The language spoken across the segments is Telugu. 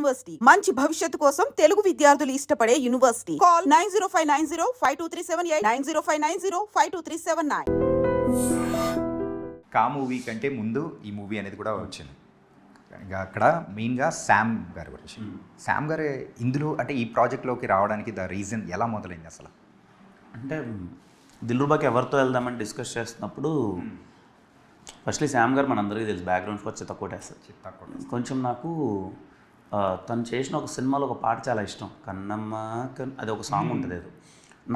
యూనివర్సిటీ మంచి భవిష్యత్తు కోసం తెలుగు విద్యార్థులు ఇష్టపడే యూనివర్సిటీ. కాల్ 9059052378 9059052379. కా మూవీ కంటే ముందు ఈ మూవీ అనేది కూడా వచ్చింది. ఇంకా అక్కడ మెయిన్గా శామ్ గారి గురించి. శామ్ గారు ఇందులో అంటే ఈ ప్రాజెక్ట్లోకి రావడానికి ద రీజన్ ఎలా మొదలైంది అసలు? అంటే దిల్రుబాకి ఎవరితో వెళ్దామని డిస్కస్ చేస్తున్నప్పుడు ఫస్ట్లీ శామ్ గారు మనందరికీ తెలుసు, బ్యాక్గ్రౌండ్ స్కోర్ చిత్తకొట్టేస్తారు. కొంచెం నాకు తను చేసిన ఒక సినిమాలో ఒక పాట చాలా ఇష్టం, కన్నమ్మ అది ఒక సాంగ్ ఉంటుంది. అది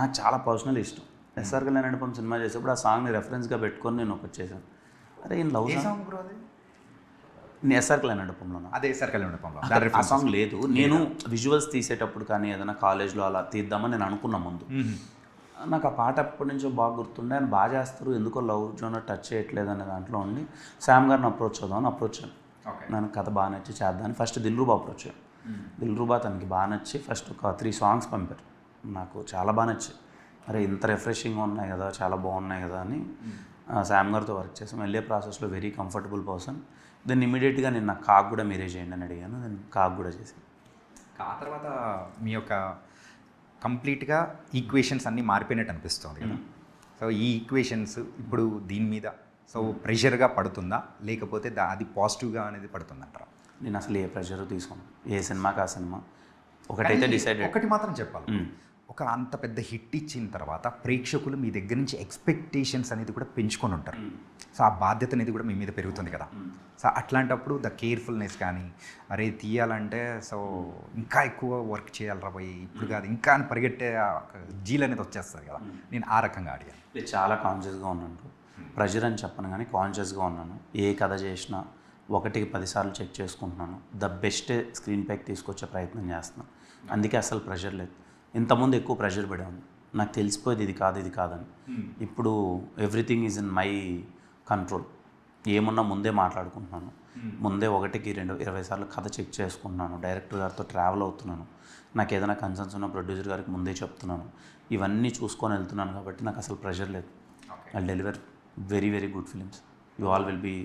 నాకు చాలా పర్సనల్ ఇష్టం. ఎస్ఆర్ కళ్యాణ్ మండపం సినిమా చేసేప్పుడు ఆ సాంగ్ని రెఫరెన్స్గా పెట్టుకొని నేను ఒకటి చేశాను. అరే ఈయన లవ్ సాంగ్ బ్రో, అది నేను ఎస్ఆర్ కళ్యాణ్ మండపంలో, అదే ఎస్ఆర్ కళ్యాణ్ మండపంలో ఆ సాంగ్ లేదు. నేను విజువల్స్ తీసేటప్పుడు కానీ ఏదైనా కాలేజ్లో అలా తీద్దామని నేను అనుకున్నా ముందు. నాకు ఆ పాట ఎప్పటి నుంచో బాగా గుర్తుండే, ఆయన బాగా చేస్తారు, ఎందుకో లవ్ జోన్ టచ్ చేయట్లేదు అనే దాంట్లో ఉండి శామ్ గారిని అప్రోచ్ అవుదామని అప్రోచ్ అయ్యాను. నాకు కథ బాగా నచ్చి చేద్దామని ఫస్ట్ దిల్రుబా అప్రోచ్ అయ్యాను. దిల్రుబా తనకి బాగా నచ్చి ఫస్ట్ ఒక 3 సాంగ్స్ పంపారు. నాకు చాలా బాగా నచ్చాయి. అరే ఇంత రిఫ్రెషింగ్గా ఉన్నాయి కదా, చాలా బాగున్నాయి కదా అని శామ్ గారితో వర్క్ చేసాం. వెళ్ళే ప్రాసెస్లో వెరీ కంఫర్టబుల్ పర్సన్. దెన్ ఇమీడియట్గా నేను నాకు కాక్ కూడా మీరే చేయండి అని అడిగాను. దెన్ కాక్ కూడా చేశాను. ఆ తర్వాత మీ యొక్క కంప్లీట్గా ఈక్వేషన్స్ అన్నీ మారిపోయినట్టు అనిపిస్తుంది కదా. సో ఈ ఈక్వేషన్స్ ఇప్పుడు దీని మీద సో ప్రెషర్గా పడుతుందా, లేకపోతే అది పాజిటివ్గా అనేది పడుతుందంటారా? నేను అసలు ఏ ప్రెషర్ తీసుకోను, ఏ సినిమాకి ఆ సినిమా ఒకటైతే డిసైడ్. ఒకటి మాత్రం చెప్పాలి, ఒక అంత పెద్ద హిట్ ఇచ్చిన తర్వాత ప్రేక్షకులు మీ దగ్గర నుంచి ఎక్స్పెక్టేషన్స్ అనేది కూడా పెంచుకొని ఉంటారు. సో ఆ బాధ్యత అనేది కూడా మీ మీద పెరుగుతుంది కదా. సో అట్లాంటప్పుడు ద కేర్ఫుల్నెస్ కానీ, అరే తీయాలంటే సో ఇంకా ఎక్కువ వర్క్ చేయాలి రాబోయి, ఇప్పుడు కాదు ఇంకా అని పరిగెట్టే జీల్ అనేది వచ్చేస్తుంది కదా. నేను ఆ రకంగా అడిగాను. చాలా కాన్షియస్గా ఉన్నాను. ప్రెషర్ అని చెప్పను కానీ కాన్షియస్గా ఉన్నాను. ఏ కథ చేసినా 1కి 10 సార్లు చెక్ చేసుకుంటున్నాను. ద బెస్ట్ స్క్రీన్ ప్యాక్ తీసుకొచ్చే ప్రయత్నం చేస్తున్నాను. అందుకే అసలు ప్రెషర్ లేదు. ఇంతకుముందు ఎక్కువ ప్రెషర్ పడాను, నాకు తెలిసిపోయేది ఇది కాదని. ఇప్పుడు everything is in my control. ఏమున్నా ముందే మాట్లాడుకుంటున్నాను, ముందే 1కి 20 సార్లు కథ చెక్ చేసుకుంటున్నాను. డైరెక్టర్ గారితో ట్రావెల్ అవుతున్నాను. నాకు ఏదైనా కన్సర్న్స్ ఉన్న ప్రొడ్యూసర్ గారికి ముందే చెప్తున్నాను. ఇవన్నీ చూసుకొని వెళ్తున్నాను కాబట్టి నాకు అసలు ప్రెషర్ లేదు. I deliver very very good films. You all will be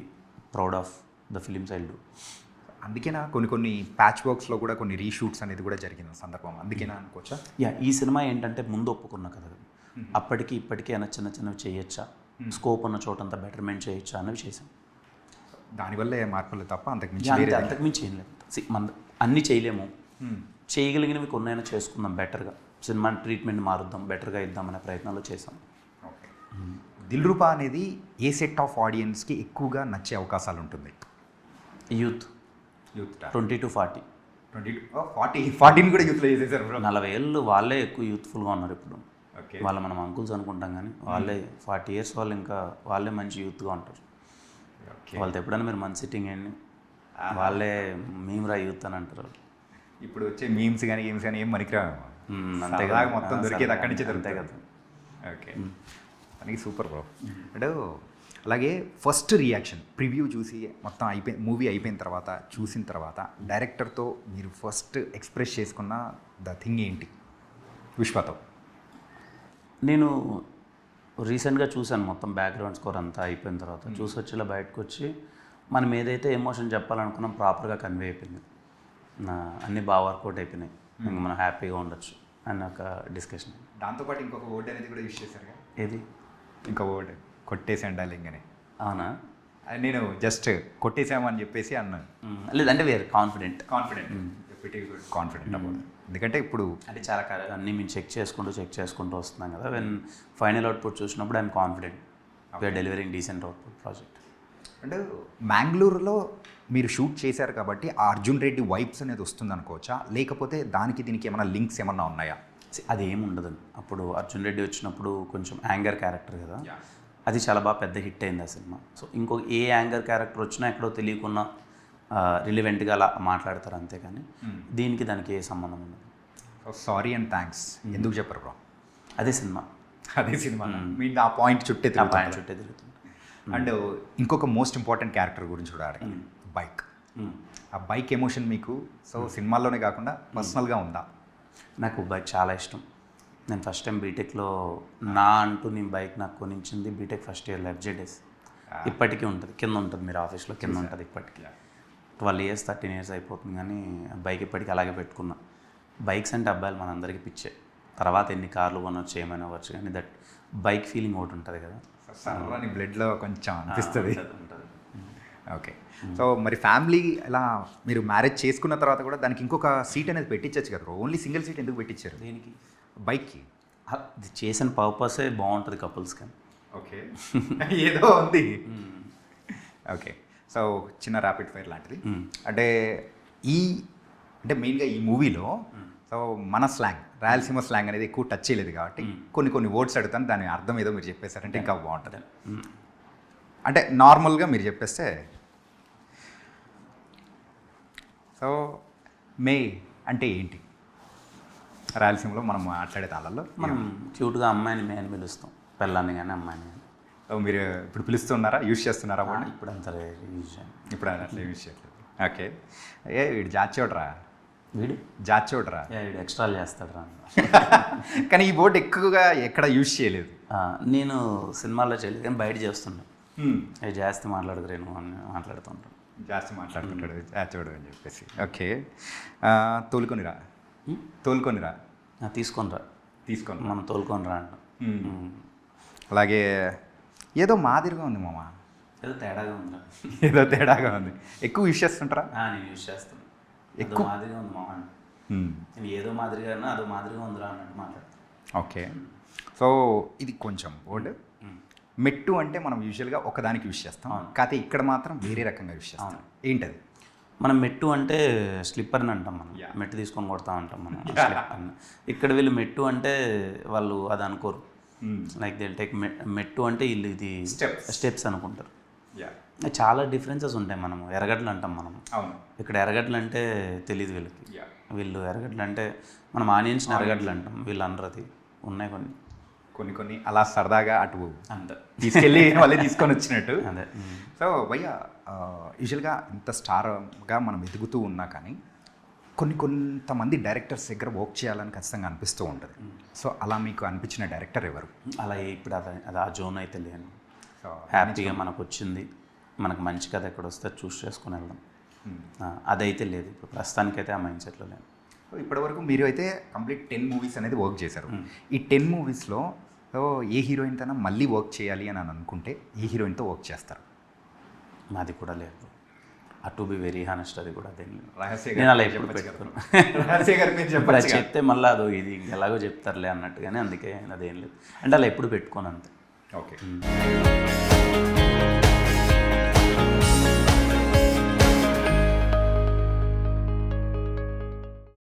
proud of the films I do. అందుకేనా కొన్ని ప్యాచ్ వర్క్స్లో కూడా కొన్ని రీషూట్స్ అనేది కూడా జరిగిన సందర్భం, అందుకేనా అనుకోవచ్చా? ఈ సినిమా ఏంటంటే ముందు ఒప్పుకున్న కదా, అప్పటికి ఇప్పటికీ అయినా చిన్న చిన్నవి చేయొచ్చా, స్కోప్ ఉన్న చోటంతా బెటర్మెంట్ చేయొచ్చా అన్నవి చేసాం. దానివల్ల ఏ మార్పులు తప్ప అంతకుమించి ఏం లేదు. మన అన్నీ చేయలేము, చేయగలిగినవి కొన్నైనా చేసుకుందాం బెటర్గా. సినిమా ట్రీట్మెంట్ మారుద్దాం, బెటర్గా ఇద్దామనే ప్రయత్నాలు చేసాం. దిల్రుబా అనేది ఏ సెట్ ఆఫ్ ఆడియన్స్కి ఎక్కువగా నచ్చే అవకాశాలు ఉంటుంది? Youth 20 to 40. 40 కూడా యూత్లో చేసేసారు. 40 ఏళ్ళు వాళ్ళే ఎక్కువ యూత్ఫుల్గా ఉన్నారు ఇప్పుడు. వాళ్ళ మనం అంకుల్స్ అనుకుంటాం కానీ వాళ్ళే 40 years వాళ్ళు ఇంకా వాళ్ళే మంచి యూత్గా ఉంటారు. వాళ్ళతో ఎప్పుడైనా మీరు మంచి సిట్టింగ్ అండి, వాళ్ళే మేము రా యూత్ అని అంటారు. ఇప్పుడు వచ్చే మీమ్స్ కానీ ఏం మనికిరా, అంతే కదా, మొత్తం దొరికేది అక్కడి నుంచి అంతే కదా. ఓకే, మనకి సూపర్ బ్రో. అంటే అలాగే ఫస్ట్ రియాక్షన్ ప్రివ్యూ చూసి మొత్తం మూవీ అయిపోయిన తర్వాత చూసిన తర్వాత డైరెక్టర్తో మీరు ఫస్ట్ ఎక్స్ప్రెస్ చేసుకున్న ద థింగ్ ఏంటి విశ్వతో? నేను రీసెంట్గా చూశాను మొత్తం బ్యాక్గ్రౌండ్ స్కోర్ అంతా అయిపోయిన తర్వాత. చూసి వచ్చేలా బయటకు వచ్చి మనం ఏదైతే ఎమోషన్ చెప్పాలనుకున్నాం ప్రాపర్గా కన్వే అయిపోయింది, అన్నీ బాగా వర్కౌట్ అయిపోయినాయి, ఇంకా మనం హ్యాపీగా ఉండొచ్చు అని ఒక డిస్కషన్. దాంతోపాటు ఇంకొక వర్డ్ అనేది కూడా యూజ్ చేశారు. ఏది? ఇంకో వర్డ్, కొట్టేసాను డార్లింగ్ అని. అవునా? నేను జస్ట్ కొట్టేసామని చెప్పేసి అన్నాను. లేదంటే వేరే కాన్ఫిడెంట్ అబౌట్. ఎందుకంటే ఇప్పుడు అంటే చాలా అన్నీ మేము చెక్ చేసుకుంటూ వస్తున్నాం కదా. వెన్ ఫైనల్ అవుట్పుట్ చూసినప్పుడు I'm confident we're delivering decent output project. అంటే మ్యాంగ్లూరులో మీరు షూట్ చేశారు కాబట్టి ఆ అర్జున్ రెడ్డి వైబ్స్ అనేది వస్తుంది అనుకోవచ్చా, లేకపోతే దానికి దీనికి ఏమైనా లింక్స్ ఏమన్నా ఉన్నాయా? అది ఏమి ఉండదండి. అప్పుడు అర్జున్ రెడ్డి వచ్చినప్పుడు కొంచెం యాంగర్ క్యారెక్టర్ కదా, అది చాలా బాగా పెద్ద హిట్ అయింది ఆ సినిమా. సో ఇంకొక ఏ యాంగర్ క్యారెక్టర్ వచ్చినా ఎక్కడో తెలియకుండా రిలివెంట్గా అలా మాట్లాడతారు అంతేకాని దీనికి దానికి ఏ సంబంధం ఉండదు. సో సారీ అండ్ థ్యాంక్స్ ఎందుకు చెప్పరు బ్రో? అదే సినిమా మీరు ఆ పాయింట్ చుట్టే తిరుగుతుంది. అండ్ ఇంకొక మోస్ట్ ఇంపార్టెంట్ క్యారెక్టర్ గురించి కూడా అడగాలి, బైక్. ఆ బైక్ ఎమోషన్ మీకు సో సినిమాల్లోనే కాకుండా పర్సనల్గా ఉందా? నాకు బైక్ చాలా ఇష్టం. నేను ఫస్ట్ టైం బీటెక్లో నా అంటూ నేను బైక్ నాకు కొనించింది బీటెక్ ఫస్ట్ ఇయర్లో FJ డేస్. ఇప్పటికీ ఉంటుంది, కింద ఉంటుంది, మీరు ఆఫీస్లో కింద ఉంటుంది ఇప్పటికీ. 12 ఇయర్స్ 13 ఇయర్స్ అయిపోతుంది కానీ బైక్ ఇప్పటికీ అలాగే పెట్టుకున్నా. బైక్స్ అంటే అబ్బాయిలు మనందరికీ పిచ్చే. తర్వాత ఎన్ని కార్లు కొనవచ్చు ఏమైనా అవ్వచ్చు కానీ దట్ బైక్ ఫీలింగ్ ఒకటి ఉంటుంది కదా, సర్రాని బ్లడ్లో కొంచెం అనిపిస్తుంది. ఉంటుంది. ఓకే. సో మరి ఫ్యామిలీ ఇలా మీరు మ్యారేజ్ చేసుకున్న తర్వాత కూడా దానికి ఇంకొక సీట్ అనేది పెట్టించచ్చు కదా, ఓన్లీ సింగిల్ సీట్ ఎందుకు పెట్టించారు దేనికి? బైక్కి? అది చేసిన పర్పసే బాగుంటుంది కపుల్స్ కానీ. ఓకే. ఏదో ఉంది. ఓకే. సో చిన్న ర్యాపిడ్ ఫైర్ లాంటిది అంటే అంటే మెయిన్గా ఈ మూవీలో సో మన స్లాంగ్ రాయలసీమ స్లాంగ్ అనేది ఎక్కువ టచ్ చేయలేదు కాబట్టి కొన్ని వర్డ్స్ అడుగుతాను, దాని అర్థం ఏదో మీరు చెప్పేశారంటే ఇంకా బాగుంటుంది. అంటే నార్మల్గా మీరు చెప్పేస్తే సో మే అంటే ఏంటి రాయలసీమలో మనం మాట్లాడే తాళల్లో? మనం క్యూట్గా అమ్మాయిని మే అని పిలుస్తాం, పిల్లాన్ని కానీ అమ్మాయిని కానీ. మీరు ఇప్పుడు పిలుస్తున్నారా, యూజ్ చేస్తున్నారా? ఇప్పుడు అంత యూజ్ చేయండి, ఇప్పుడు అట్లా యూజ్ చేయట్లేదు. ఓకే. వీడు జాచోడ్రా, వీడు జాచోడ్రా, వీడు ఎక్స్ట్రాలు చేస్తాడు రా. కానీ ఈ బోర్డు ఎక్కువగా ఎక్కడ యూజ్ చేయలేదు. నేను సినిమాల్లో చేయలేదు కానీ బయట చేస్తున్నాను. జాస్తి మాట్లాడుకురేను అని మాట్లాడుతుంటాను. జాస్తి మాట్లాడుతుంటాడు జాచోడు అని చెప్పేసి. ఓకే. తోలుకొనిరా, తోలుకొనిరా, తీసుకొనిరా, తీసుకొని మనం తోలుకొనిరా అంటాం. అలాగే ఏదో మాదిరిగా ఉంది మామ, ఏదో తేడాగా ఉందా? ఏదో తేడాగా ఉంది. ఎక్కువ యూజ్ చేస్తుంటారా? నేను యూజ్ చేస్తాను. ఎక్కువ మాదిరిగా ఉంది మామ, నేను ఏదో మాదిరిగా అదో మాదిరిగా ఉందిరా అన్నట్టు మాట్లాడతాను. ఓకే. సో ఇది కొంచెం వర్డ్ మెట్టు అంటే మనం యూజువల్గా ఒకదానికి యూజ్ చేస్తాం, కాకపోతే ఇక్కడ మాత్రం వేరే రకంగా యూజ్ చేస్తాం. ఏంటది? మనం మెట్టు అంటే స్లిప్పర్ని అంటాం, మనం మెట్టు తీసుకొని కొడతా అంటాం మనం స్లిప్పర్ని. ఇక్కడ వీళ్ళు మెట్టు అంటే వాళ్ళు అది అనుకోరు, లైక్ దే టేక్ మెట్టు అంటే వీళ్ళు ఇది స్టెప్స్ అనుకుంటారు. చాలా డిఫరెన్సెస్ ఉంటాయి. మనము ఎర్రగడ్డలు అంటాం మనం, ఇక్కడ ఎర్రగడ్డలు అంటే తెలియదు వీళ్ళకి. వీళ్ళు ఎర్రగడ్డలు అంటే మనం ఆనియన్స్ని ఎర్రగడ్డలు అంటాం, వీళ్ళు అనరు. అది ఉన్నాయి కొన్ని అలా సరదాగా అటు అంతే తీసుకెళ్ళి మళ్ళీ తీసుకొని వచ్చినట్టు. అదే. సో భయ్య యూజువల్గా ఇంత స్టార్గా మనం ఎదుగుతూ ఉన్నా కానీ కొంతమంది డైరెక్టర్స్ దగ్గర వర్క్ చేయాలని ఖచ్చితంగా అనిపిస్తూ ఉంటుంది. సో అలా మీకు అనిపించిన డైరెక్టర్ ఎవరు? అలా ఇప్పుడు అది ఆ జోన్ అయితే లేను. సో హ్యాపీగా మనకు వచ్చింది, మనకు మంచి కథ ఎక్కడ వస్తే చూస్ చేసుకుని వెళ్దాం, అదైతే లేదు ఇప్పుడు ప్రస్తుతానికైతే. ఆ మైండ్ సెట్లో లేదు. ఇప్పటివరకు మీరు అయితే కంప్లీట్ 10 మూవీస్ అనేది వర్క్ చేశారు. ఈ 10 మూవీస్లో ఏ హీరోయిన్తో మళ్ళీ వర్క్ చేయాలి అని అనుకుంటే ఏ హీరోయిన్తో వర్క్ చేస్తారు? అది కూడా లేదు. టు బి వెరీ హానెస్ట్, అది కూడా అదేం లేదు. నేను అలా ఎప్పుడు చెప్తే మళ్ళీ అదో ఇది ఎలాగో చెప్తారులే అన్నట్టుగానే, అందుకే అదేం లేదు. అంటే అలా ఎప్పుడు పెట్టుకోను అంతే. ఓకే.